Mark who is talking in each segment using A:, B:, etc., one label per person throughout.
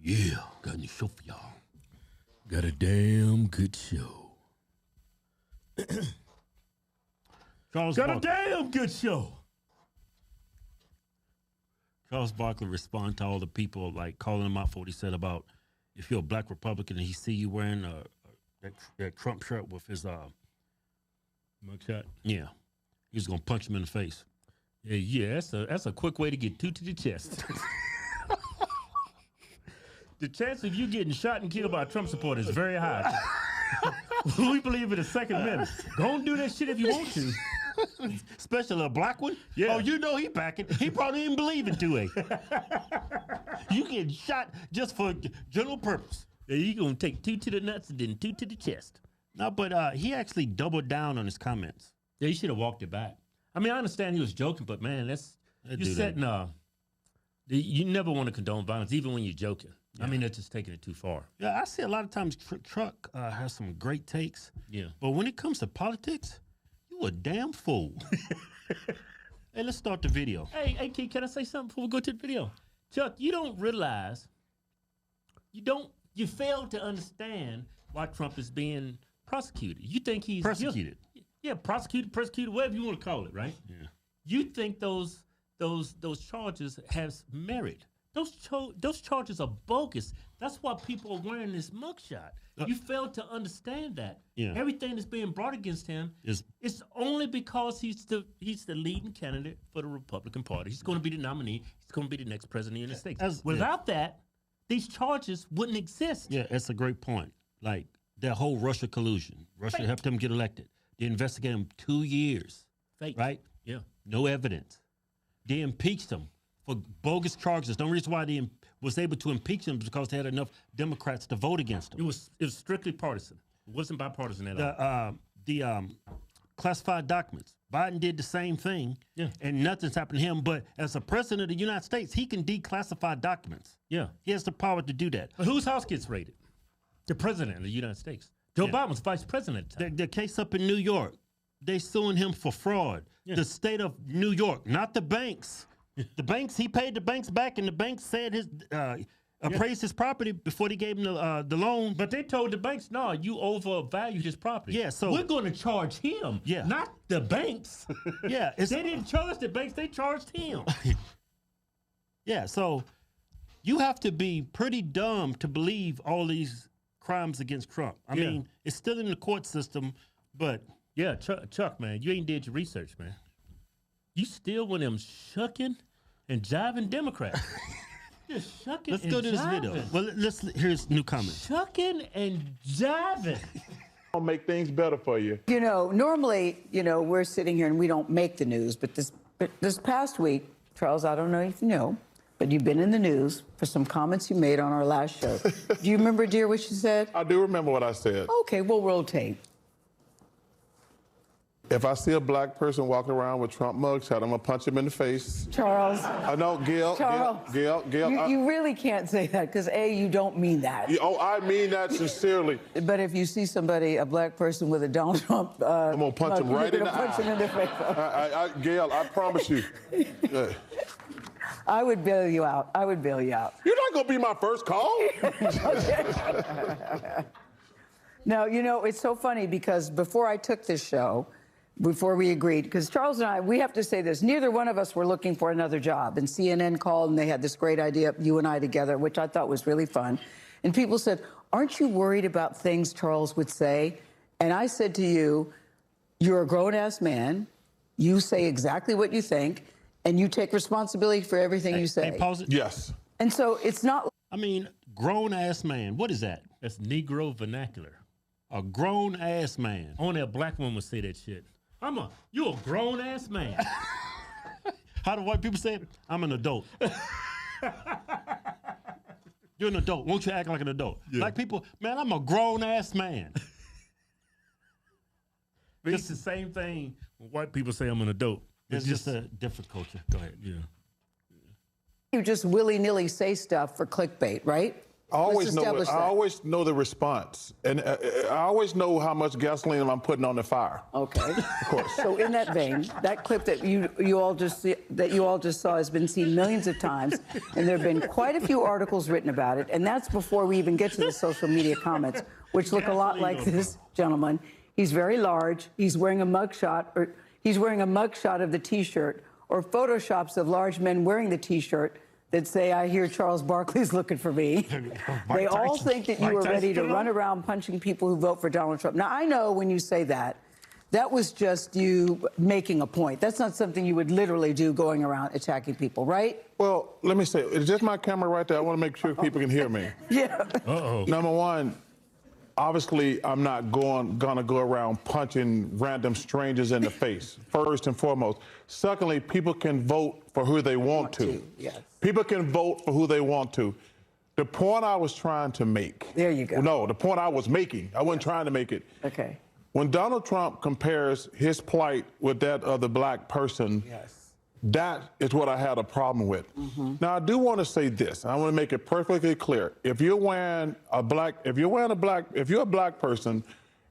A: Yeah, got a new show for y'all. Got a damn good show.
B: Charles
A: Got a
B: Barkley.
A: damn good show.
B: Charles Barkley responded to all the people like calling him out for what he said about if you're a black Republican and he see you wearing that Trump shirt with his
A: Mugshot.
B: yeah, he's gonna punch him in the face.
A: Yeah, that's a quick way to get two to the chest. The chance of you getting shot and killed by a Trump supporter is very high. We believe in the Second Amendment. Don't do that shit if you want to.
B: Especially a black one.
A: Yeah.
B: Oh, you know he backing. He probably didn't believe in 2A. You get shot just for general purpose.
A: Yeah, you gonna take two to the nuts and then two to the chest.
B: No, but he actually doubled down on his comments.
A: Yeah, you should have walked it back. I mean, I understand he was joking, but man, you're setting. You never want to condone violence, even when you're joking. Yeah. I mean, that's just taking it too far.
B: Yeah, I see a lot of times Truck has some great takes.
A: Yeah,
B: but when it comes to politics, you a damn fool. Hey, let's start the video.
A: Hey, Keith, can I say something before we go to the video? Chuck, you don't realize, you fail to understand why Trump is being prosecuted. You think he's
B: persecuted.
A: Guilty. Yeah, persecuted, whatever you want to call it, right?
B: Yeah.
A: You think those charges have merit. Those charges are bogus. That's why people are wearing this mugshot. You fail to understand that.
B: Yeah.
A: Everything that's being brought against him it's only because he's the leading candidate for the Republican Party. He's going to be the nominee. He's going to be the next president of the United States. Without that, these charges wouldn't exist.
B: Yeah, that's a great point. Like that whole Russia collusion. Russia helped him get elected. They investigated him 2 years.
A: Fake.
B: Right?
A: Yeah.
B: No evidence. They impeached him for bogus charges. The only reason why they was able to impeach him is because they had enough Democrats to vote against him.
A: It was strictly partisan. It wasn't bipartisan at all.
B: The classified documents. Biden did the same thing, and nothing's happened to him. But as a president of the United States, he can declassify documents.
A: Yeah.
B: He has the power to do that.
A: But whose house gets raided? The president of the United States. Joe Biden was vice president at the time.
B: The case up in New York, they suing him for fraud. Yeah. The state of New York, not the banks. The banks, he paid the banks back, and the banks said appraised his property before they gave him the loan.
A: But they told the banks, no, you overvalued his property.
B: Yeah, so
A: we're going to charge him, not the banks.
B: Yeah,
A: they didn't charge the banks; they charged him.
B: Yeah, so you have to be pretty dumb to believe all these crimes against Trump. I mean, it's still in the court system, but
A: yeah, Chuck, man, you ain't did your research, man. You still one of them shucking and jiving Democrats. Just shucking.
B: Let's go to this video. Well, here's new comments.
A: Shucking and jiving.
C: I'll make things better for you.
D: You know, normally, we're sitting here and we don't make the news, but this past week, Charles, I don't know if you know, but you've been in the news for some comments you made on our last show. Do you remember, dear, what you said?
C: I do remember what I said.
D: Okay, we'll roll tape.
C: If I see a black person walking around with Trump mugshot, I'm gonna punch him in the face.
D: Charles.
C: I know, Gail.
D: Charles.
C: Gail.
D: You really can't say that because you don't mean that.
C: I mean that sincerely.
D: But if you see somebody, a black person with a Donald Trump,
C: I'm gonna punch him right in the eye.
D: Punch him in the face.
C: Gail, I promise you.
D: I would bail you out. You're
C: not gonna be my first call.
D: No, it's so funny because before I took this show, before we agreed, because Charles and I, we have to say this, neither one of us were looking for another job. And CNN called and they had this great idea, you and I together, which I thought was really fun. And people said, aren't you worried about things Charles would say? And I said to you, you're a grown-ass man. You say exactly what you think, and you take responsibility for everything you say.
B: Hey, pause it.
C: Yes.
D: And so it's not...
B: I mean, grown-ass man. What is that?
A: That's Negro vernacular.
B: A grown-ass man.
A: Only a black woman would say that shit. You a grown-ass man.
B: How do white people say it? I'm an adult. You're an adult. Won't you act like an adult? Yeah. Black people, man, I'm a grown-ass man.
A: It's the same thing when white people say I'm an adult.
B: It's just a different culture. Go ahead.
A: Yeah.
D: You just willy-nilly say stuff for clickbait, right?
C: I always know the response, and I always know how much gasoline I'm putting on the fire.
D: Okay.
C: Of course.
D: So in that vein, that clip that you all just saw has been seen millions of times, and there have been quite a few articles written about it, and that's before we even get to the social media comments, which look a lot like this gentleman. He's very large. He's wearing a mugshot, or he's wearing a mugshot of the T-shirt, or photoshops of large men wearing the T-shirt that say, I hear Charles Barkley's looking for me. They all think that you were ready to run around punching people who vote for Donald Trump. Now, I know when you say that, that was just you making a point. That's not something you would literally do, going around attacking people, right?
C: Well, let me say, is this my camera right there? I want to make sure people can hear me.
D: Yeah.
A: Uh-oh.
C: Number one, obviously, I'm not gonna go around punching random strangers in the face, first and foremost. Secondly, people can vote for who they want to.
D: Yes.
C: People can vote for who they want to. The point I was trying to make.
D: There you go.
C: No, the point I was making. I wasn't trying to make it.
D: Okay.
C: When Donald Trump compares his plight with that of the black person,
D: Yes.
C: that is what I had a problem with. Now, I do want to say this. I want to make it perfectly clear. If you're a black person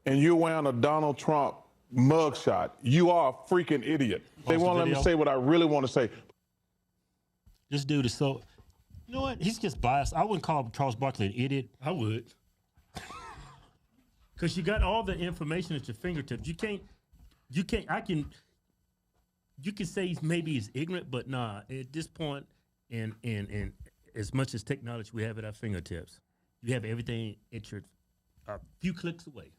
C: and you're wearing a Donald Trump mugshot, you are a freaking idiot. They won't let me say what I really want to say.
B: This dude is so, you know what? He's just biased. I wouldn't call Charles Barkley an idiot.
A: I would. Because you got all the information at your fingertips. You can say he's ignorant, but nah, at this point, and as much as technology we have at our fingertips, you have everything at your a few clicks away.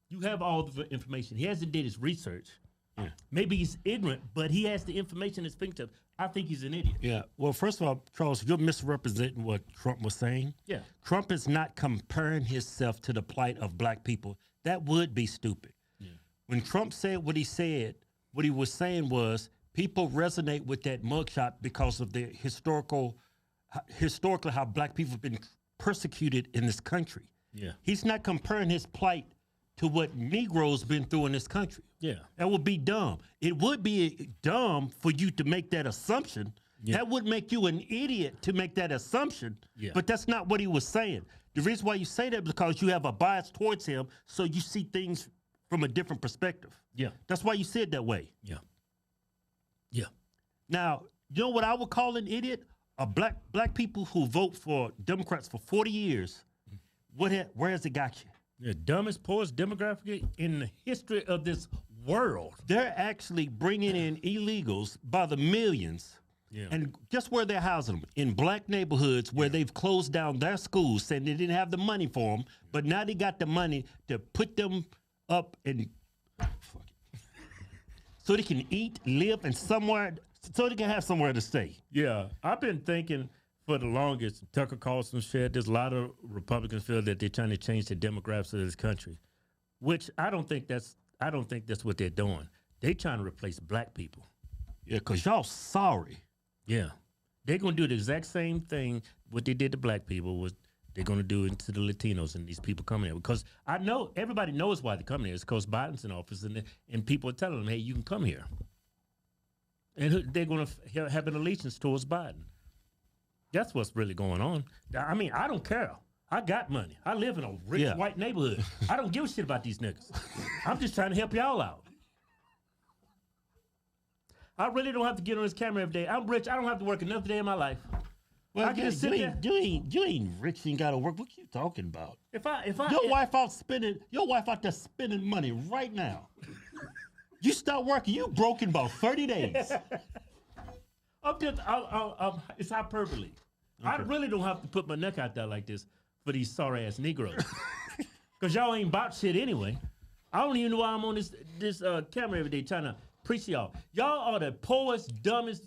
A: You have all the information. He hasn't did his research. Yeah. Maybe he's ignorant, but he has the information at his fingertips. I think he's an idiot.
B: Yeah. Well, first of all, Charles, you're misrepresenting what Trump was saying.
A: Yeah.
B: Trump is not comparing himself to the plight of black people. That would be stupid. Yeah. When Trump said what he said, what he was saying was people resonate with that mugshot because of the historically how black people have been persecuted in this country.
A: Yeah.
B: He's not comparing his plight to what Negroes been through in this country.
A: Yeah.
B: That would be dumb. It would be dumb for you to make that assumption. Yeah. That would make you an idiot to make that assumption. Yeah. But that's not what he was saying. The reason why you say that is because you have a bias towards him, so you see things from a different perspective.
A: Yeah.
B: That's why you see it that way.
A: Yeah. Yeah.
B: Now, you know what I would call an idiot? Black people who vote for Democrats for 40 years. Where has it got you?
A: The dumbest, poorest demographic in the history of this world.
B: They're actually bringing in illegals by the millions. Yeah. And guess where they're housing them? In black neighborhoods where they've closed down their schools, saying they didn't have the money for them, but now they got the money to put them up and so they can eat, live, and so they can have somewhere to stay.
A: Yeah, I've been thinking for the longest, Tucker Carlson said there's a lot of Republicans feel that they're trying to change the demographics of this country, which I don't think that's what they're doing. They're trying to replace black people.
B: Yeah, because y'all sorry.
A: Yeah. They're going to do the exact same thing what they did to black people was they're going to do it to the Latinos and these people coming here. Because I know everybody knows why they're coming here. It's because Biden's in office and people are telling them, hey, you can come here. And they're going to have an allegiance towards Biden. That's what's really going on. I mean, I don't care. I got money. I live in a rich white neighborhood. I don't give a shit about these niggas. I'm just trying to help y'all out. I really don't have to get on this camera every day. I'm rich. I don't have to work another day in my life.
B: Well, I can just sit there. You ain't rich. You ain't got to work. What you talking about? Your wife out there spending money right now. You start working, you broke in about 30 days.
A: It's hyperbole. Okay. I really don't have to put my neck out there like this for these sorry ass Negroes. Because y'all ain't about shit anyway. I don't even know why I'm on this camera every day trying to preach to y'all. Y'all are the poorest, dumbest.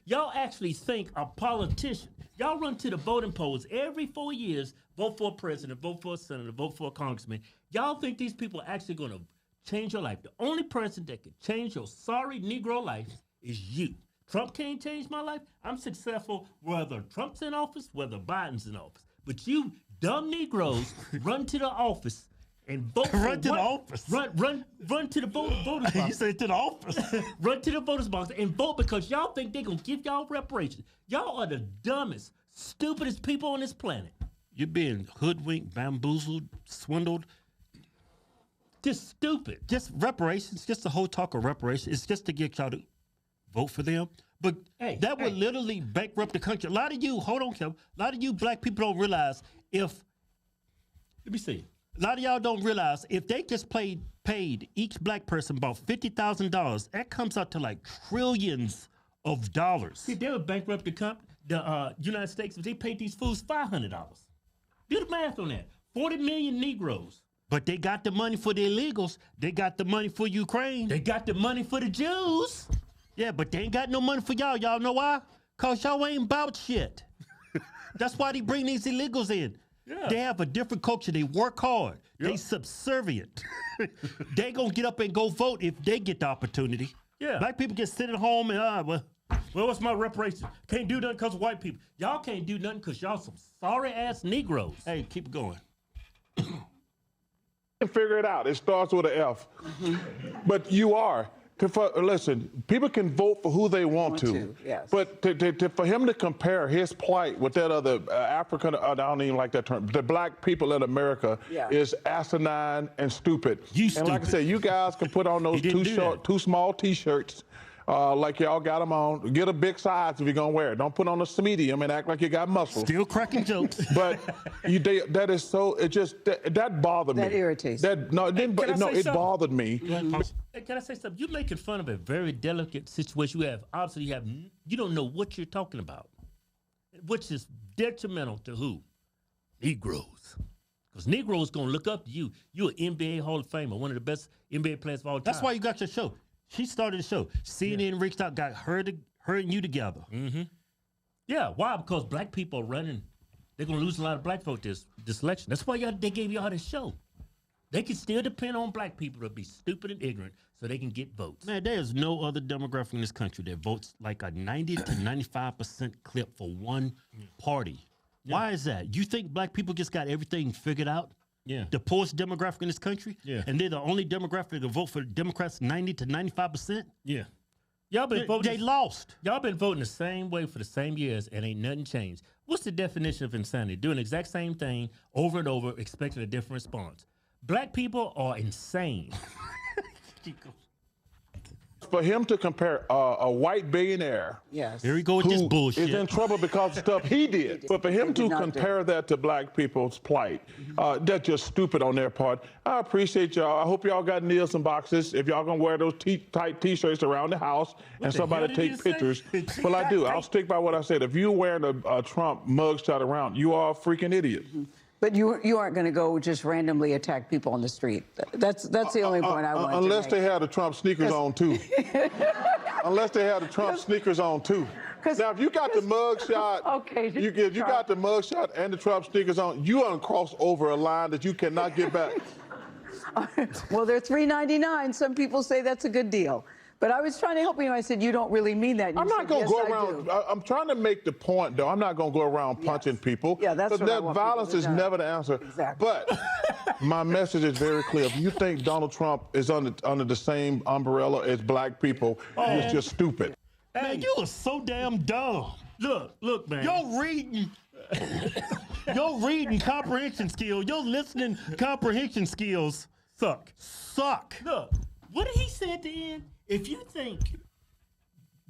A: Y'all actually think a politician. Y'all run to the voting polls every 4 years, vote for a president, vote for a senator, vote for a congressman. Y'all think these people are actually going to change your life. The only person that can change your sorry Negro life is you. Trump can't change my life. I'm successful whether Trump's in office, whether Biden's in office. But you dumb Negroes run to the office and vote for
B: Run to the office.
A: Run to the voters box.
B: You said to the office.
A: Run to the voters box and vote because y'all think they're going to give y'all reparations. Y'all are the dumbest, stupidest people on this planet.
B: You're being hoodwinked, bamboozled, swindled.
A: Just stupid.
B: Just reparations, just the whole talk of reparations. It's just to get y'all to vote for them. But that would literally bankrupt the country. A lot of you, hold on, Kevin. A lot of you black people don't realize let me see. A lot of y'all don't realize if they just paid each black person about $50,000, that comes out to like trillions of dollars.
A: See, they would bankrupt the United States if they paid these fools $500. Do the math on that. 40 million Negroes.
B: But they got the money for the illegals. They got the money for Ukraine.
A: They got the money for the Jews.
B: Yeah, but they ain't got no money for y'all. Y'all know why? Because y'all ain't about shit. That's why they bring these illegals in. Yeah. They have a different culture. They work hard. Yep. They subservient. They gonna get up and go vote if they get the opportunity.
A: Yeah.
B: Black people just sit at home and
A: well, what's my reparation? Can't do nothing because of white people. Y'all can't do nothing because y'all some sorry ass Negroes.
B: Hey, keep going.
C: Figure it out. It starts with an F. But you are. Listen, people can vote for who they want to.
D: Yes.
C: But for him to compare his plight with that other African, I don't even like that term, the black people in America is asinine and stupid. And like I said, you guys can put on those two small T-shirts like y'all got them on. Get a big size if you're going to wear it. Don't put on a medium and act like you got muscles.
B: Still cracking jokes.
C: But that is so, it just, that bothered me.
D: That irritates.
C: It bothered me.
A: Hey, can I say something? You're making fun of a very delicate situation. You don't know what you're talking about, which is detrimental to who? Negroes. Because Negroes going to look up to you. You're an NBA Hall of Famer, one of the best NBA players of all time.
B: That's why you got your show. She started the show. CNN reached out, got her and you together.
A: Mm-hmm. Yeah, why? Because black people are running. They're going to lose a lot of black vote this election. That's why they gave y'all this show. They can still depend on black people to be stupid and ignorant so they can get votes.
B: Man, there is no other demographic in this country that votes like a 90 to 95% clip for one party. Yeah. Why is that? You think black people just got everything figured out?
A: Yeah.
B: The poorest demographic in this country?
A: Yeah.
B: And they're the only demographic to vote for Democrats 90 to 95%?
A: Yeah. Y'all been voting.
B: They lost.
A: Y'all been voting the same way for the same years and ain't nothing changed. What's the definition of insanity? Doing the exact same thing over and over, expecting a different response. Black people are insane.
C: For him to compare a white billionaire,
B: here we go with this bullshit,
C: is in trouble because of stuff he did. But for him to compare that to black people's plight, that's just stupid on their part. I appreciate y'all. I hope y'all got Nielsen boxes. If y'all gonna wear those tight T-shirts around the house and somebody take pictures, well, I do. I'll stick by what I said. If you're wearing a Trump mugshot around, you are a freaking idiot.
D: But you aren't going to go just randomly attack people on the street. That's the only point I want to make.
C: Unless they had the Trump sneakers on, too. Unless they had the Trump sneakers on, too. Now, if you got the mugshot, you got the mugshot and the Trump sneakers on, you uncross over a line that you cannot get back.
D: Well, they're $3.99. Some people say that's a good deal. But I was trying to help you. I said, you don't really mean that.
C: I'm not going to go around. I'm trying to make the point, though. I'm not going to go around punching people.
D: Yeah, that's what I want.
C: Violence is never the answer.
D: Exactly.
C: But my message is very clear. If you think Donald Trump is under the same umbrella as black people, it's just stupid.
B: Hey, man, you are so damn dumb.
A: Look, man.
B: Your reading comprehension skills, your listening comprehension skills suck.
A: Look, what did he say at the end? If you think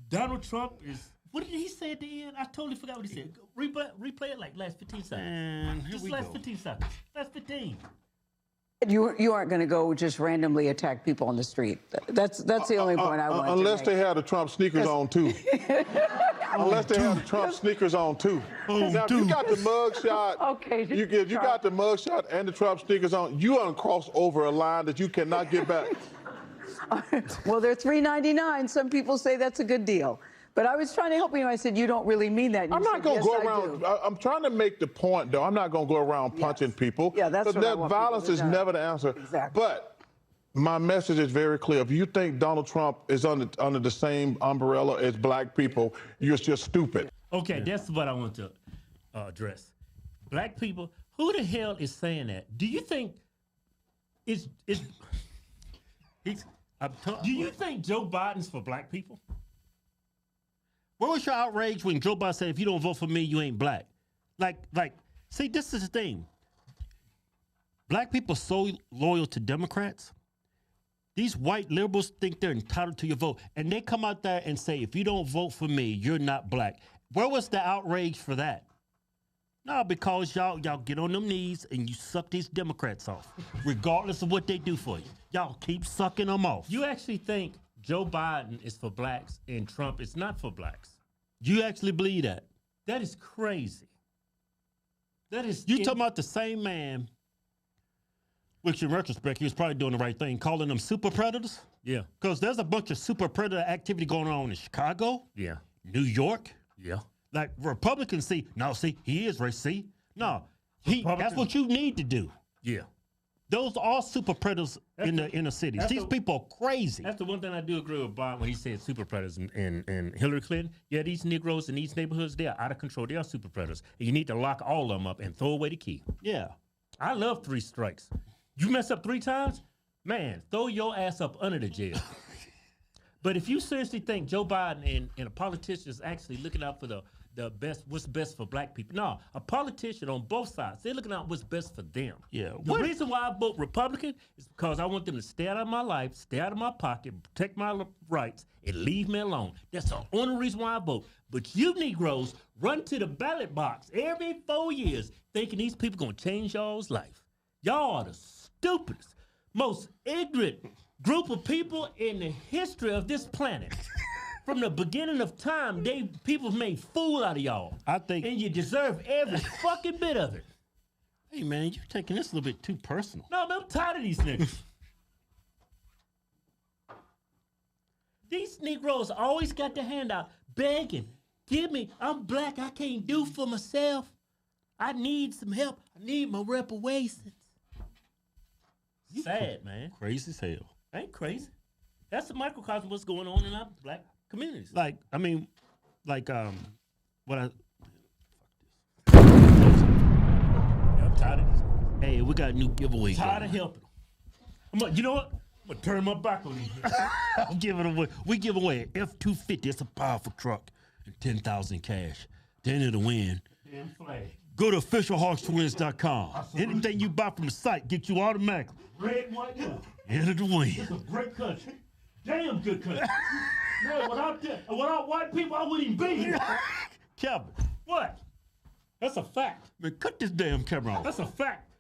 A: Donald Trump is, what did he say at the end? I totally forgot what he said. Replay it like last 15 seconds.
B: And
A: just last 15 seconds. Last 15.
D: You aren't going to go just randomly attack people on the street. That's the only point I want to make.
C: Unless they had the Trump sneakers on, too. Unless they have the Trump sneakers on, too. Now, if you got the mugshot, you got the mugshot and the Trump sneakers on, you uncross over a line that you cannot get back.
D: Well, they're $3.99. Some people say that's a good deal. But I was trying to help you. I said, you don't really mean that.
C: I'm not going to go around. I'm trying to make the point, though. I'm not going to go around punching people.
D: Yeah, that's what I want.
C: Violence is never the answer.
D: Exactly.
C: But my message is very clear. If you think Donald Trump is under the same umbrella as black people, you're just stupid.
A: Okay, that's what I want to address. Black people, who the hell is saying that? Do you think do you think Joe Biden's for black people?
B: Where was your outrage when Joe Biden said, if you don't vote for me, you ain't black? Like See, this is the thing. Black people are so loyal to Democrats. These white liberals think they're entitled to your vote. And they come out there and say, if you don't vote for me, you're not black. Where was the outrage for that? No, because y'all get on them knees and you suck these Democrats off, regardless of what they do for you. Y'all keep sucking them off.
A: You actually think Joe Biden is for blacks and Trump is not for blacks?
B: You actually believe that?
A: That is crazy. That is...
B: You talking about the same man, which in retrospect, he was probably doing the right thing, calling them super predators?
A: Yeah.
B: Because there's a bunch of super predator activity going on in Chicago.
A: Yeah.
B: New York.
A: Yeah.
B: Like Republicans see, no, see, he is racist. See? No. That's what you need to do.
A: Yeah.
B: Those are all super predators in the inner cities. These people are crazy.
A: That's the one thing I do agree with Bob when he said super predators and Hillary Clinton. Yeah, these Negroes in these neighborhoods, they are out of control. They are super predators. And you need to lock all of them up and throw away the key.
B: Yeah.
A: I love 3 strikes. You mess up 3 times, man, throw your ass up under the jail. But if you seriously think Joe Biden and a politician is actually looking out for the best, what's best for black people. No, a politician on both sides, they're looking out what's best for them.
B: Yeah.
A: The reason why I vote Republican is because I want them to stay out of my life, stay out of my pocket, protect my rights, and leave me alone. That's the only reason why I vote. But you Negroes run to the ballot box every 4 years thinking these people going to change y'all's life. Y'all are the stupidest, most ignorant group of people in the history of this planet. From the beginning of time, people made fool out of y'all. And you deserve every fucking bit of it.
B: Hey, man, you're taking this a little bit too personal.
A: No, man, I'm tired of these niggas. These Negroes always got their hand out, begging, give me, I'm black, I can't do for myself. I need some help. I need my reparations. Sad, man.
B: Crazy as hell.
A: Ain't crazy. That's the microcosm of what's going on in our black communities.
B: What
A: I'm tired of this.
B: Hey, we got a new giveaway.
A: Tired of helping them. You know what? I'm gonna turn my back on these.
B: I'm giving away. We give away an F-250. It's a powerful truck and 10,000 cash. To enter the win,
A: Damn flag.
B: go to officialhodgetwins.com. Anything you buy from the site gets you automatically.
A: Red, white, blue.
B: Enter the win.
A: It's a great country. Damn good country. Man, without white people, I wouldn't even be here.
B: Kevin.
A: What? That's a fact.
B: Man, cut this damn camera off.
A: That's a fact.